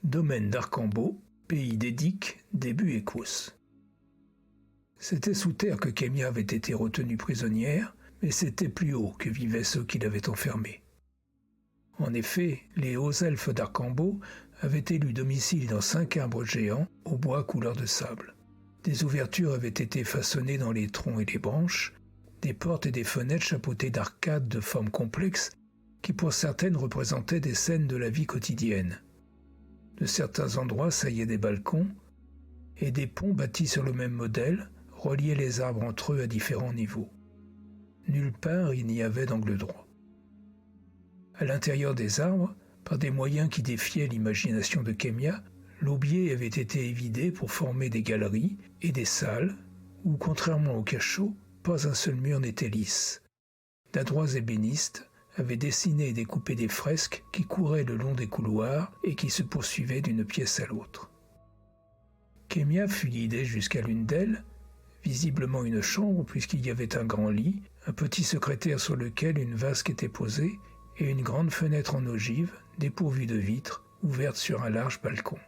Domaine d'Arcambault, pays d'Édic, début Écosse. C'était sous terre que Kémia avait été retenue prisonnière, mais c'était plus haut que vivaient ceux qui l'avaient enfermée. En effet, les hauts elfes d'Arcambault avaient élu domicile dans 5 arbres géants au bois couleur de sable. Des ouvertures avaient été façonnées dans les troncs et les branches, des portes et des fenêtres chapeautées d'arcades de forme complexe qui pour certaines représentaient des scènes de la vie quotidienne. De certains endroits saillaient des balcons, et des ponts bâtis sur le même modèle reliaient les arbres entre eux à différents niveaux. Nulle part il n'y avait d'angle droit. À l'intérieur des arbres, par des moyens qui défiaient l'imagination de Kémia, l'aubier avait été évidé pour former des galeries et des salles où, contrairement au cachot, pas un seul mur n'était lisse. D'adroits ébénistes avaient dessiné et découpé des fresques qui couraient le long des couloirs et qui se poursuivaient d'une pièce à l'autre. Kémia fut guidée jusqu'à l'une d'elles, visiblement une chambre puisqu'il y avait un grand lit, un petit secrétaire sur lequel une vasque était posée et une grande fenêtre en ogive, dépourvue de vitres, ouverte sur un large balcon.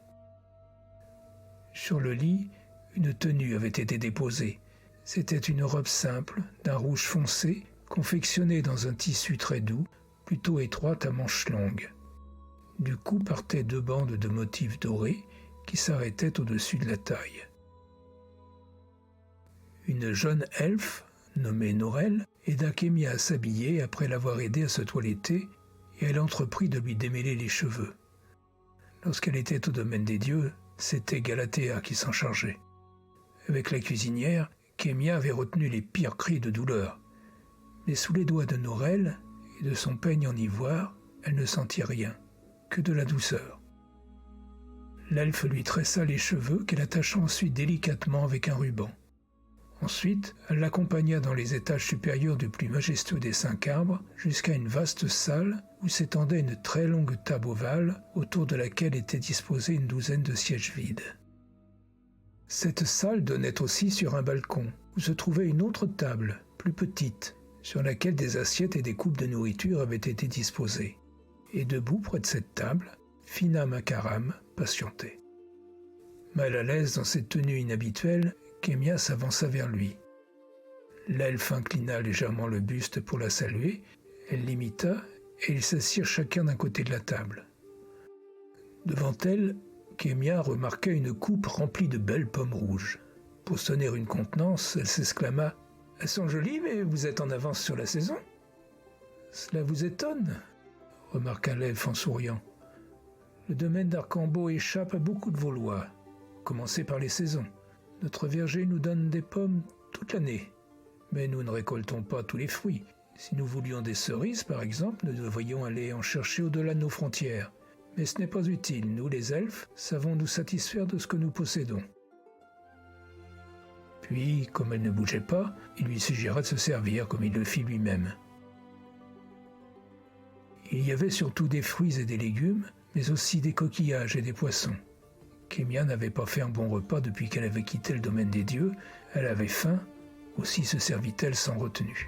Sur le lit, une tenue avait été déposée. C'était une robe simple, d'un rouge foncé, confectionnée dans un tissu très doux, plutôt étroite à manches longues. Du cou partaient 2 bandes de motifs dorés qui s'arrêtaient au-dessus de la taille. Une jeune elfe, nommée Norel, aida Kémia à s'habiller après l'avoir aidée à se toiletter, et elle entreprit de lui démêler les cheveux. Lorsqu'elle était au domaine des dieux, c'était Galatea qui s'en chargeait. Avec la cuisinière, Kémia avait retenu les pires cris de douleur. Mais sous les doigts de Norel et de son peigne en ivoire, elle ne sentit rien, que de la douceur. L'elfe lui tressa les cheveux qu'elle attacha ensuite délicatement avec un ruban. Ensuite, elle l'accompagna dans les étages supérieurs du plus majestueux des 5 arbres jusqu'à une vaste salle où s'étendait une très longue table ovale autour de laquelle était disposée une douzaine de sièges vides. Cette salle donnait aussi sur un balcon où se trouvait une autre table, plus petite, sur laquelle des assiettes et des coupes de nourriture avaient été disposées. Et debout près de cette table, Fina Makaram patientait. Mal à l'aise dans cette tenue inhabituelle, Kémia s'avança vers lui. L'elfe inclina légèrement le buste pour la saluer, elle l'imita et ils s'assirent chacun d'un côté de la table. Devant elle, Kémia remarqua une coupe remplie de belles pommes rouges. Pour sonner une contenance, elle s'exclama « Elles sont jolies, mais vous êtes en avance sur la saison. »« Cela vous étonne ?» remarqua l'elfe en souriant. « Le domaine d'Arcambault échappe à beaucoup de vos lois. Commencez par les saisons. Notre verger nous donne des pommes toute l'année, mais nous ne récoltons pas tous les fruits. Si nous voulions des cerises, par exemple, nous devrions aller en chercher au-delà de nos frontières. Mais ce n'est pas utile, nous les elfes savons nous satisfaire de ce que nous possédons. » Puis, comme elle ne bougeait pas, il lui suggéra de se servir comme il le fit lui-même. Il y avait surtout des fruits et des légumes, mais aussi des coquillages et des poissons. Kémia n'avait pas fait un bon repas depuis qu'elle avait quitté le domaine des dieux, elle avait faim, aussi se servit-elle sans retenue.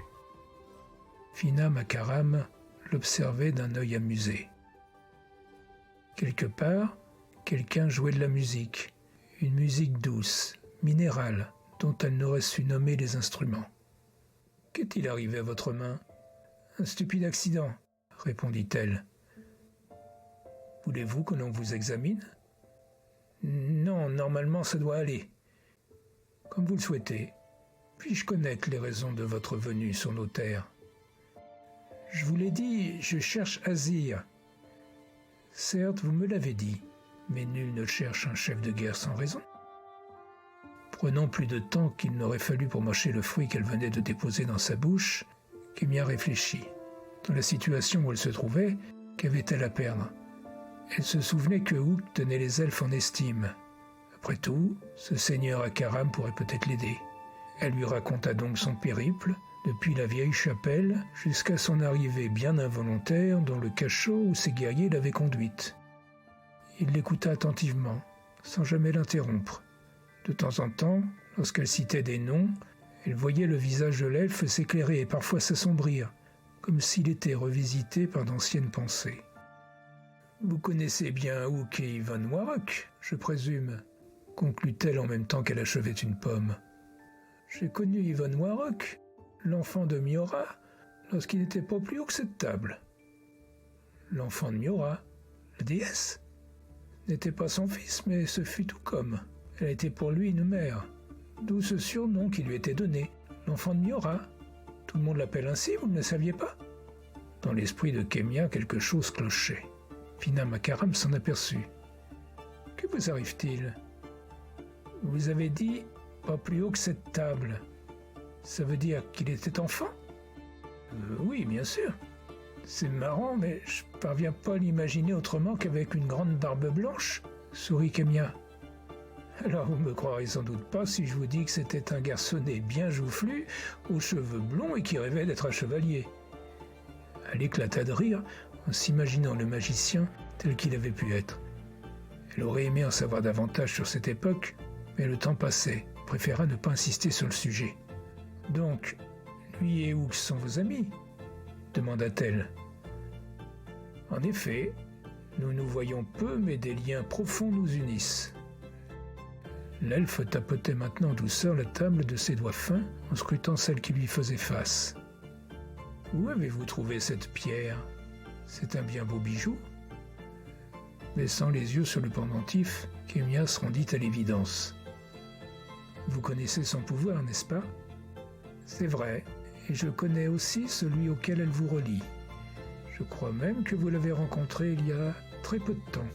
Fina Makaram l'observait d'un œil amusé. Quelque part, quelqu'un jouait de la musique, une musique douce, minérale, dont elle n'aurait su nommer les instruments. « Qu'est-il arrivé à votre main ?»« Un stupide accident, » répondit-elle. « Voulez-vous que l'on vous examine ?»« Non, normalement ça doit aller. »« Comme vous le souhaitez. Puis-je connaître les raisons de votre venue sur nos terres ?»« Je vous l'ai dit, je cherche Azir. »« Certes, vous me l'avez dit, mais nul ne cherche un chef de guerre sans raison. » Prenant plus de temps qu'il n'aurait fallu pour mâcher le fruit qu'elle venait de déposer dans sa bouche, Kémia réfléchit. Dans la situation où elle se trouvait, qu'avait-elle à perdre? Elle se souvenait que Hook tenait les elfes en estime. Après tout, ce seigneur Akaram pourrait peut-être l'aider. Elle lui raconta donc son périple, depuis la vieille chapelle jusqu'à son arrivée bien involontaire dans le cachot où ses guerriers l'avaient conduite. Il l'écouta attentivement, sans jamais l'interrompre. De temps en temps, lorsqu'elle citait des noms, elle voyait le visage de l'elfe s'éclairer et parfois s'assombrir, comme s'il était revisité par d'anciennes pensées. Vous connaissez bien Hook et Ivan Warrock, je présume, conclut-elle en même temps qu'elle achevait une pomme. J'ai connu Ivan Warrock, l'enfant de Miora, lorsqu'il n'était pas plus haut que cette table. L'enfant de Miora, la déesse, n'était pas son fils, mais ce fut tout comme. Elle était pour lui une mère, d'où ce surnom qui lui était donné, l'enfant de Miora. Tout le monde l'appelle ainsi, vous ne le saviez pas? Dans l'esprit de Kémia, quelque chose clochait. Fina Makaram s'en aperçut. Que vous arrive-t-il? Vous avez dit pas plus haut que cette table. Ça veut dire qu'il était enfant? Oui, bien sûr. C'est marrant, mais je parviens pas à l'imaginer autrement qu'avec une grande barbe blanche, sourit Kémia. Alors vous me croirez sans doute pas si je vous dis que c'était un garçonnet bien joufflu, aux cheveux blonds et qui rêvait d'être un chevalier. Elle éclata de rire en s'imaginant le magicien tel qu'il avait pu être. Elle aurait aimé en savoir davantage sur cette époque, mais le temps passait, préféra ne pas insister sur le sujet. « Donc, lui et Hook sont vos amis ?» demanda-t-elle. « En effet, nous nous voyons peu, mais des liens profonds nous unissent. » L'elfe tapotait maintenant en douceur la table de ses doigts fins en scrutant celle qui lui faisait face. « Où avez-vous trouvé cette pierre? C'est un bien beau bijou ?» Baissant les yeux sur le pendentif, Kémia se rendit à l'évidence. « Vous connaissez son pouvoir, n'est-ce pas? C'est vrai, et je connais aussi celui auquel elle vous relie. Je crois même que vous l'avez rencontré il y a très peu de temps.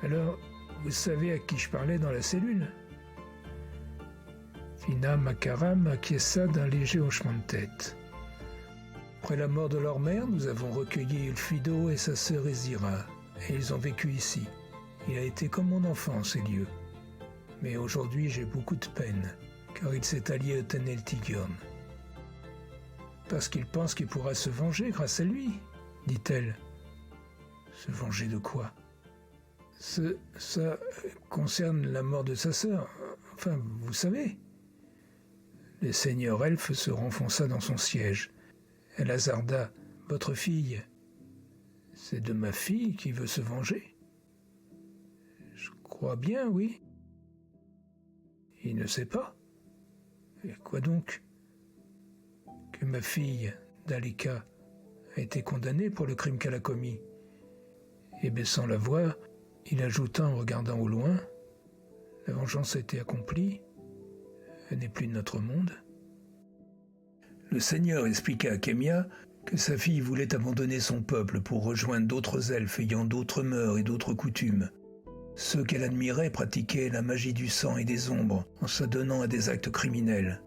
Alors, vous savez à qui je parlais dans la cellule ?» Fina Makaram acquiesça d'un léger hochement de tête. « Après la mort de leur mère, nous avons recueilli Ulfido et sa sœur Ezira, et ils ont vécu ici. Il a été comme mon enfant, ces lieux. Mais aujourd'hui, j'ai beaucoup de peine, car il s'est allié au Tanel Tigurn. »« Parce qu'il pense qu'il pourra se venger grâce à lui, » dit-elle. « Se venger de quoi ? Ça concerne la mort de sa sœur. Enfin, vous savez. » Le seigneur elfe se renfonça dans son siège. Elle hasarda. « Votre fille, c'est de ma fille qui veut se venger ?»« Je crois bien, oui. » »« Il ne sait pas. Et quoi donc ? Que ma fille, Daleka, a été condamnée pour le crime qu'elle a commis. » Et baissant la voix, il ajouta en regardant au loin, « La vengeance a été accomplie. Elle n'est plus de notre monde. » Le seigneur expliqua à Kémia que sa fille voulait abandonner son peuple pour rejoindre d'autres elfes ayant d'autres mœurs et d'autres coutumes. Ceux qu'elle admirait pratiquaient la magie du sang et des ombres en s'adonnant à des actes criminels.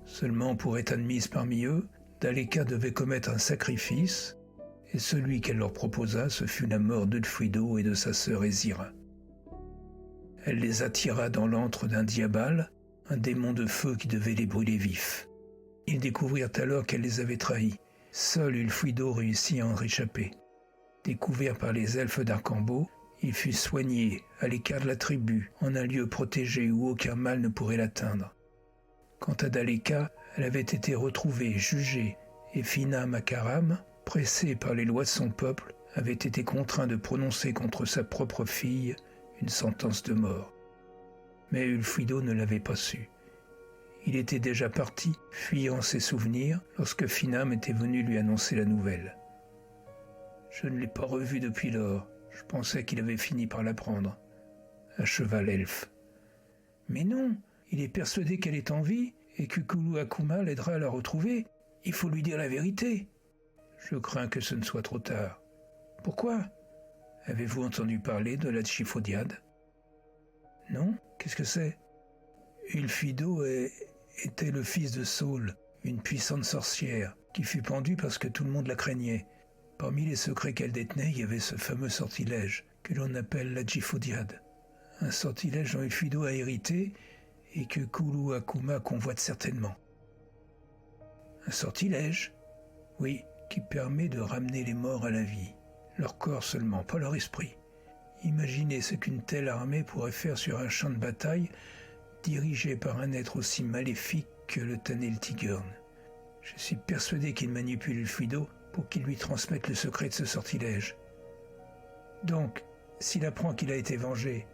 Seulement pour être admise parmi eux, Daleka devait commettre un sacrifice, et celui qu'elle leur proposa, ce fut la mort d'Ulfido et de sa sœur Ezira. Elle les attira dans l'antre d'un diabal, un démon de feu qui devait les brûler vifs. Ils découvrirent alors qu'elle les avait trahis. Seul Ulfido réussit à en réchapper. Découvert par les elfes d'Arcambault, il fut soigné, à l'écart de la tribu, en un lieu protégé où aucun mal ne pourrait l'atteindre. Quant à Daleka, elle avait été retrouvée, jugée, et Fina Makaram, pressé par les lois de son peuple, avait été contraint de prononcer contre sa propre fille une sentence de mort. Mais Ulfido ne l'avait pas su. Il était déjà parti, fuyant ses souvenirs, lorsque Finam était venu lui annoncer la nouvelle. Je ne l'ai pas revu depuis lors. Je pensais qu'il avait fini par l'apprendre, acheva l'elfe. Mais non, il est persuadé qu'elle est en vie et que Kulu Akuma l'aidera à la retrouver. Il faut lui dire la vérité. Je crains que ce ne soit trop tard. Pourquoi ? Avez-vous entendu parler de la Tchifodiade ? Non ? Qu'est-ce que c'est ? Ulfido était le fils de Saul, une puissante sorcière, qui fut pendue parce que tout le monde la craignait. Parmi les secrets qu'elle détenait, il y avait ce fameux sortilège, que l'on appelle la Tchifodiade. Un sortilège dont Ulfido a hérité et que Kulu Akuma convoite certainement. Un sortilège ? Oui, qui permet de ramener les morts à la vie. Leur corps seulement, pas leur esprit. Imaginez ce qu'une telle armée pourrait faire sur un champ de bataille dirigé par un être aussi maléfique que le Tanel Tigurn. Je suis persuadé qu'il manipule Ulfido pour qu'il lui transmette le secret de ce sortilège. Donc, s'il apprend qu'il a été vengé,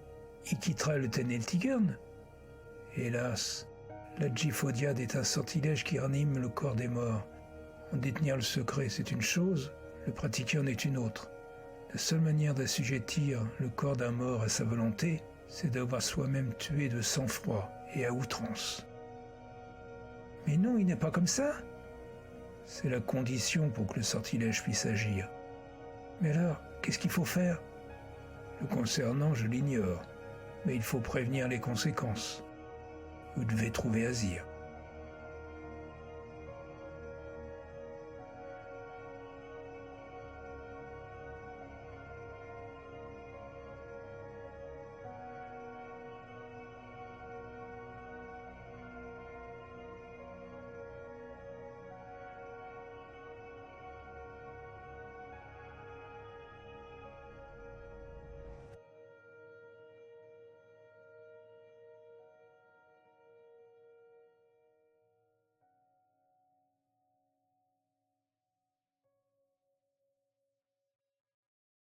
il quittera le Teneltigern? Hélas, la Djiphodiade est un sortilège qui ranime le corps des morts. En détenir le secret, c'est une chose, le pratiquer en est une autre. La seule manière d'assujettir le corps d'un mort à sa volonté, c'est d'avoir soi-même tué de sang-froid et à outrance. Mais non, il n'est pas comme ça. C'est la condition pour que le sortilège puisse agir. Mais alors, qu'est-ce qu'il faut faire? Le concernant, je l'ignore, mais il faut prévenir les conséquences. Vous devez trouver Azir.